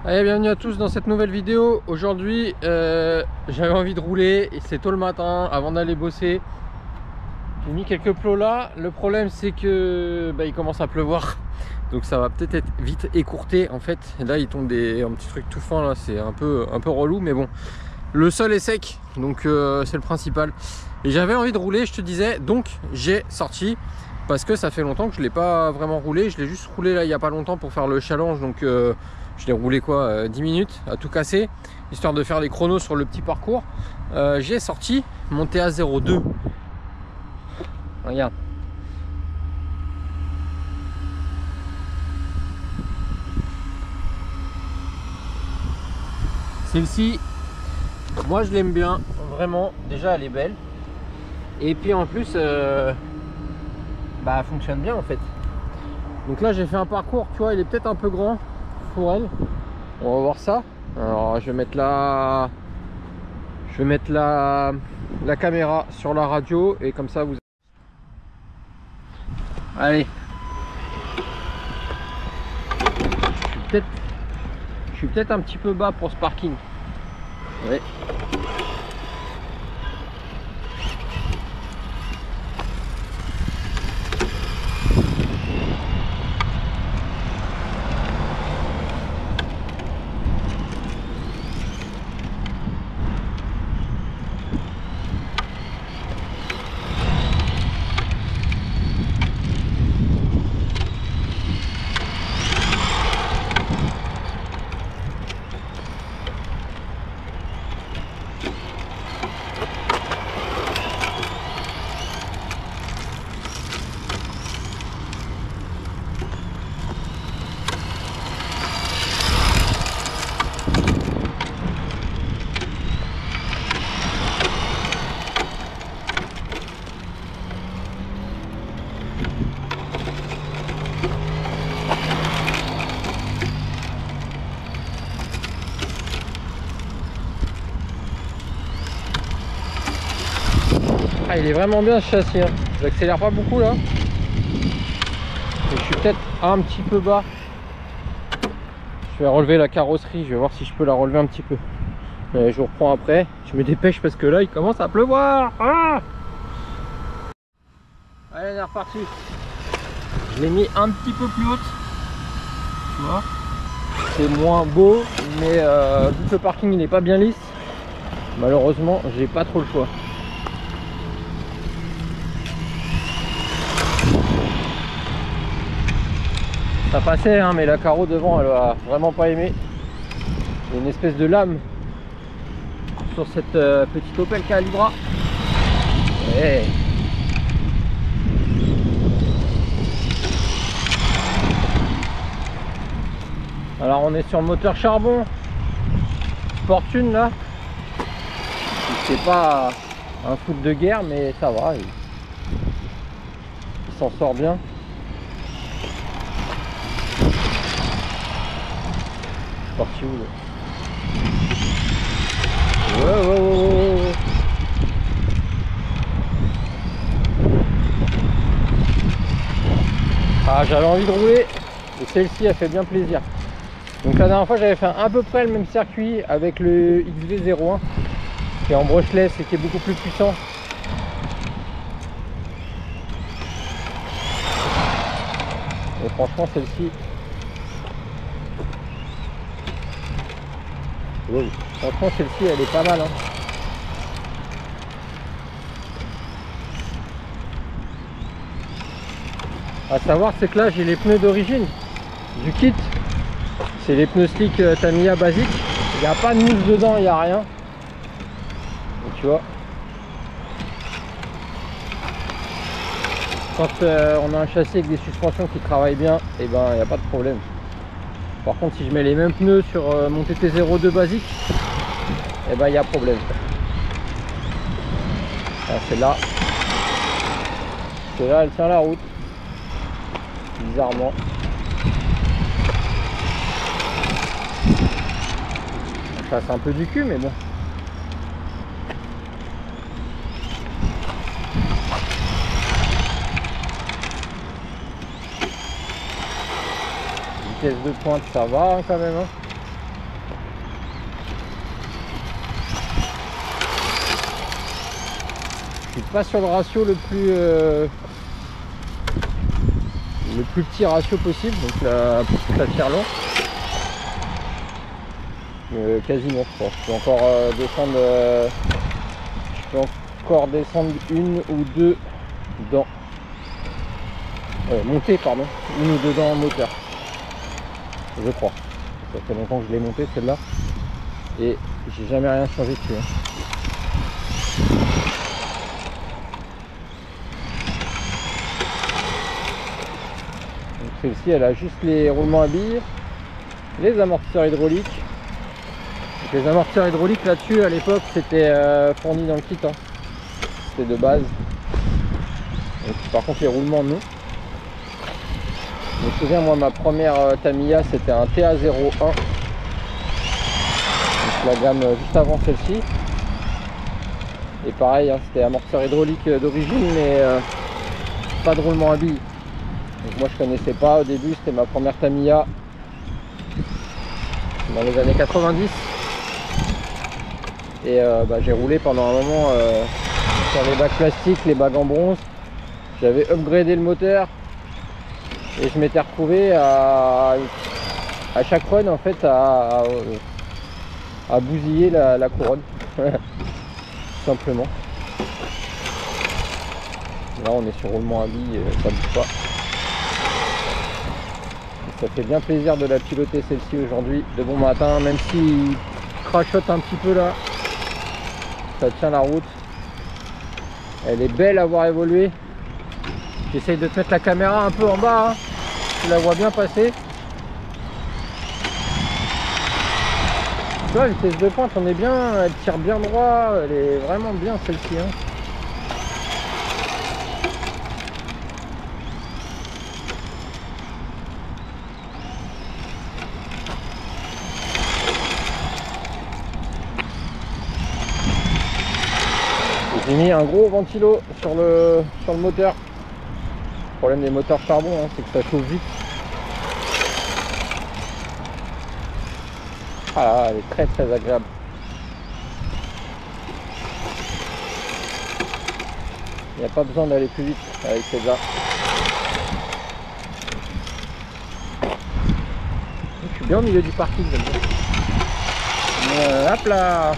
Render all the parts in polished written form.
Allez, bienvenue à tous dans cette nouvelle vidéo. Aujourd'hui, j'avais envie de rouler et c'est tôt le matin avant d'aller bosser. J'ai mis quelques plots là. Le problème, c'est que il commence à pleuvoir, donc ça va peut-être être vite écourté en fait. Et là, il tombe un petit truc tout fin là, c'est un peu relou, mais bon. Le sol est sec, donc c'est le principal. Et j'avais envie de rouler, je te disais, donc j'ai sorti. Parce que ça fait longtemps que je ne l'ai pas vraiment roulé. Je l'ai juste roulé là il n'y a pas longtemps pour faire le challenge. Donc je l'ai roulé quoi 10 minutes à tout casser, histoire de faire les chronos sur le petit parcours. J'ai sorti mon TA02. Regarde. Celle-ci, moi je l'aime bien, vraiment. Déjà elle est belle. Et puis en plus... elle fonctionne bien en fait. Donc là j'ai fait un parcours, tu vois, il est peut-être un peu grand pour elle. On va voir ça. Alors je vais mettre la caméra sur la radio et comme ça vous... Allez. Je suis peut-être un petit peu bas pour ce parking. Ouais. Ah, il est vraiment bien ce châssis, hein. J'accélère pas beaucoup là. Et je suis peut-être un petit peu bas. Je vais relever la carrosserie, je vais voir si je peux la relever un petit peu. Mais je vous reprends après. Je me dépêche parce que là il commence à pleuvoir. Ah, allez, on est reparti. Je l'ai mis un petit peu plus haute. Tu vois, c'est moins beau, mais vu que le parking il n'est pas bien lisse, malheureusement j'ai pas trop le choix. Ça passait, hein, mais la carreau devant elle a vraiment pas aimé. Il y a une espèce de lame sur cette petite Opel Calibra. Ouais. Alors on est sur le moteur charbon Fortune là. C'est pas un foot de guerre, mais ça va, il s'en sort bien. Parti où là? Ouais. Ah, j'avais envie de rouler et celle-ci a fait bien plaisir. Donc la dernière fois j'avais fait à peu près le même circuit avec le XV01 qui est en brushless et qui est beaucoup plus puissant. Et franchement celle-ci, wow. Franchement celle-ci elle est pas mal, hein. À savoir c'est que là j'ai les pneus d'origine du kit. C'est les pneus slick Tamiya basique. Il n'y a pas de mousse dedans, il n'y a rien. Donc tu vois, quand on a un châssis avec des suspensions qui travaillent bien, et ben il n'y a pas de problème. Par contre si je mets les mêmes pneus sur mon TT02 basique, et ben il y a problème. Celle-là elle tient la route bizarrement. On chasse un peu du cul, mais bon. Vitesse de pointe, ça va hein, quand même. Hein. pas sur le ratio le plus petit ratio possible, donc la tire long. Quasiment, je pense. Je peux encore descendre une ou deux dents. Monter, pardon. Une ou deux dents en moteur. Je crois. Ça fait longtemps que je l'ai monté celle-là. Et j'ai jamais rien changé dessus. Hein. Donc celle-ci, elle a juste les roulements à billes, les amortisseurs hydrauliques. Donc les amortisseurs hydrauliques là-dessus, à l'époque, c'était fourni dans le kit. Hein. C'était de base. Donc, par contre, les roulements, non. Je me souviens, moi, ma première Tamiya, c'était un TA01. Donc la gamme juste avant celle-ci. Et pareil, hein, c'était amortisseur hydraulique d'origine, mais pas de roulement à billes. Donc moi, je connaissais pas. Au début, c'était ma première Tamiya dans les années 90. Et j'ai roulé pendant un moment sur les bacs plastiques, les bacs en bronze. J'avais upgradé le moteur et je m'étais retrouvé à chaque run en fait à bousiller la couronne. Tout simplement. Là on est sur roulement à billes, ça bouge pas. Et ça fait bien plaisir de la piloter celle-ci aujourd'hui de bon matin, même s'il crachote un petit peu là. Ça tient la route. Elle est belle à voir évoluer. J'essaye de te mettre la caméra un peu en bas, hein. Tu la vois bien passer. Tu vois, la vitesse de pointe, on est bien, elle tire bien droit, elle est vraiment bien celle-ci. Hein. J'ai mis un gros ventilo sur le moteur. Le problème des moteurs charbon, hein, c'est que ça chauffe vite. Ah là, elle est très très agréable. Il n'y a pas besoin d'aller plus vite avec celle-là. Je suis bien au milieu du parking. Hop là.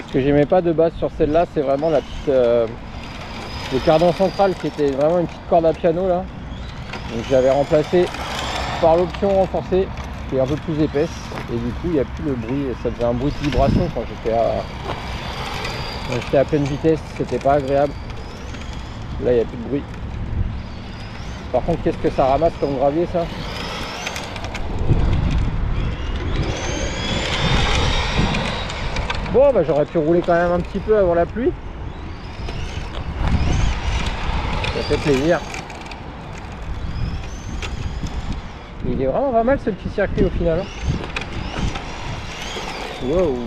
Ce que j'aimais pas de base sur celle-là, c'est vraiment la petite le cardan central qui était vraiment une petite corde à piano là. Donc j'avais remplacé par l'option renforcée qui est un peu plus épaisse et du coup il n'y a plus le bruit, ça faisait un bruit de vibration quand j'étais à pleine vitesse, c'était pas agréable. Là il n'y a plus de bruit. Par contre qu'est-ce que ça ramasse comme gravier ça? Bon bah j'aurais pu rouler quand même un petit peu avant la pluie. Ça fait plaisir. Il est vraiment pas mal ce petit circuit au final. Wow.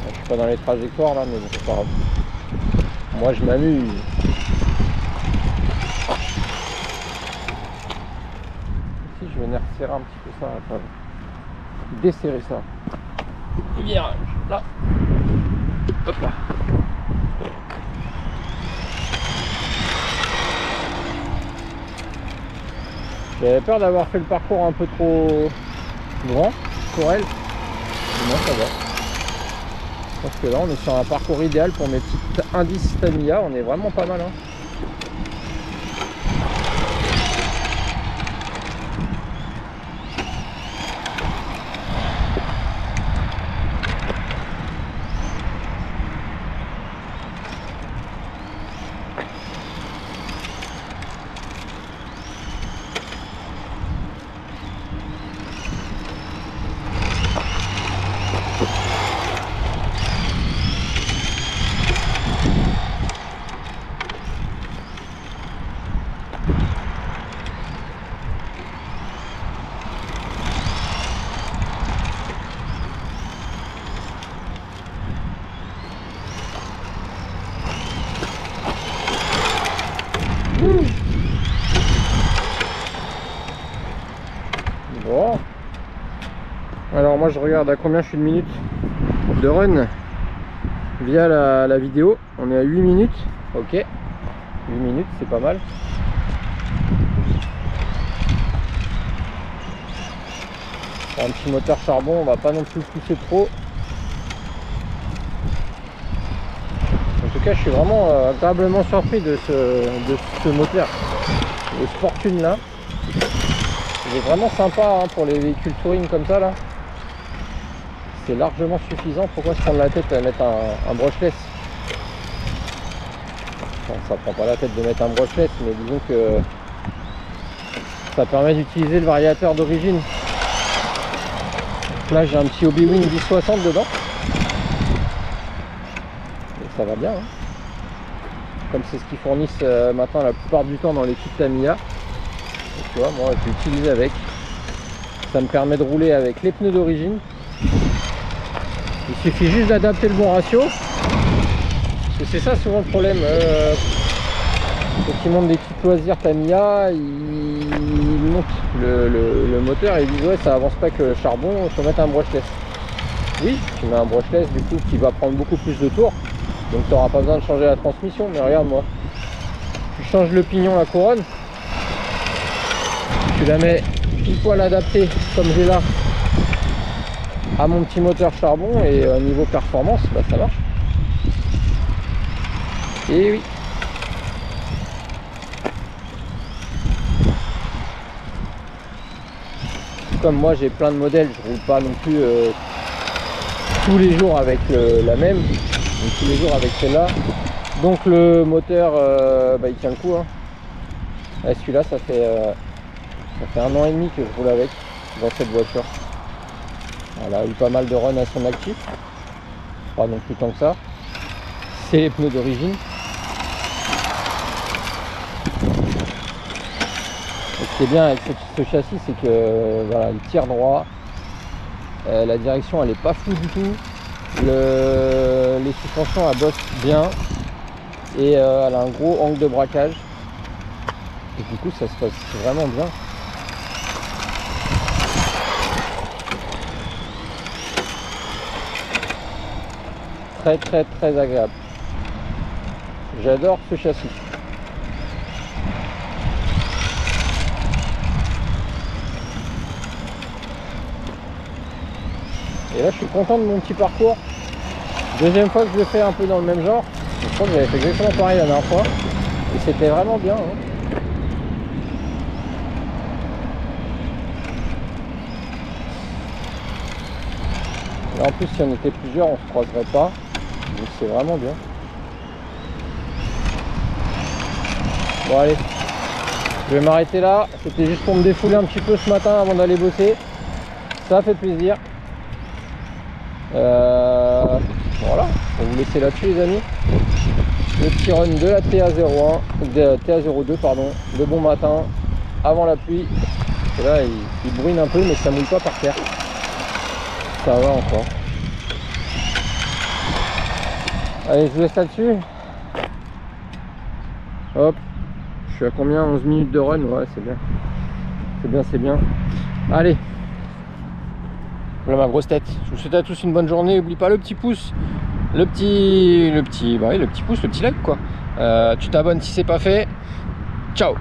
Je suis pas dans les trajectoires là, mais bon, c'est pas grave. Moi je m'amuse. Si je venais resserrer un petit peu ça, enfin, desserrer ça. Virage, là. Hop là. J'avais peur d'avoir fait le parcours un peu trop grand pour elle. Non, ça va. Je pense que là on est sur un parcours idéal pour mes petites indices Tamiya, on est vraiment pas mal. Hein. Bon. Alors moi je regarde à combien je suis de minutes de run via la vidéo. On est à 8 minutes. Ok. 8 minutes, c'est pas mal. Pour un petit moteur charbon, on va pas non plus pousser trop. En tout cas, je suis vraiment agréablement surpris de ce moteur, le Sportune là. Il est vraiment sympa hein, pour les véhicules touring comme ça là. C'est largement suffisant. Pourquoi se prendre la tête à mettre un brushless? Enfin, ça prend pas la tête de mettre un brushless, mais disons que ça permet d'utiliser le variateur d'origine. Là j'ai un petit Obi-Wan 1060 dedans. Et ça va bien. Hein. Comme c'est ce qu'ils fournissent maintenant la plupart du temps dans les kits Tamiya. Et tu vois, moi je l'utilise avec. Ça me permet de rouler avec les pneus d'origine. Il suffit juste d'adapter le bon ratio. Parce que c'est ça souvent le problème. Ceux qui montent des kits loisirs Tamiya, ils montent le moteur et ils disent ouais ça avance pas que le charbon, il faut mettre un brushless. Oui, tu mets un brushless du coup qui va prendre beaucoup plus de tours. Donc tu n'auras pas besoin de changer la transmission. Mais regarde moi. Tu changes le pignon, la couronne. Tu la mets pile poil adaptée comme j'ai là à mon petit moteur charbon et niveau performance, bah, ça marche. Et oui. Comme moi j'ai plein de modèles, je roule pas non plus tous les jours avec la même, donc tous les jours avec celle-là. Donc le moteur, bah, il tient le coup. Hein. Celui-là, ça fait 1 an et demi que je roule avec dans cette voiture. Elle a eu pas mal de run à son actif, pas non plus tant que ça. C'est les pneus d'origine. Ce qui est bien avec ce châssis, c'est que voilà, il tire droit, la direction elle est pas floue du tout, les suspensions elles bossent bien et elle a un gros angle de braquage et du coup ça se passe vraiment bien. Très agréable. J'adore ce châssis. Et là je suis content de mon petit parcours. Deuxième fois que je le fais un peu dans le même genre. Je crois que j'avais fait exactement pareil la dernière fois. Et c'était vraiment bien. Hein. Là en plus si on était plusieurs on se croiserait pas. Donc c'est vraiment bien. Bon allez. Je vais m'arrêter là. C'était juste pour me défouler un petit peu ce matin avant d'aller bosser. Ça fait plaisir. Voilà, on va vous laisser là-dessus les amis. Le petit run de la TA01, de TA02 pardon, de bon matin, avant la pluie. Et là il bruine un peu mais ça mouille pas par terre. Ça va encore. Allez, je vous laisse là-dessus. Hop, je suis à combien? 11 minutes de run, ouais c'est bien. C'est bien, c'est bien. Allez. Voilà ma grosse tête. Je vous souhaite à tous une bonne journée. N'oublie pas le petit pouce, le petit pouce, le petit like quoi. Tu t'abonnes si c'est pas fait. Ciao.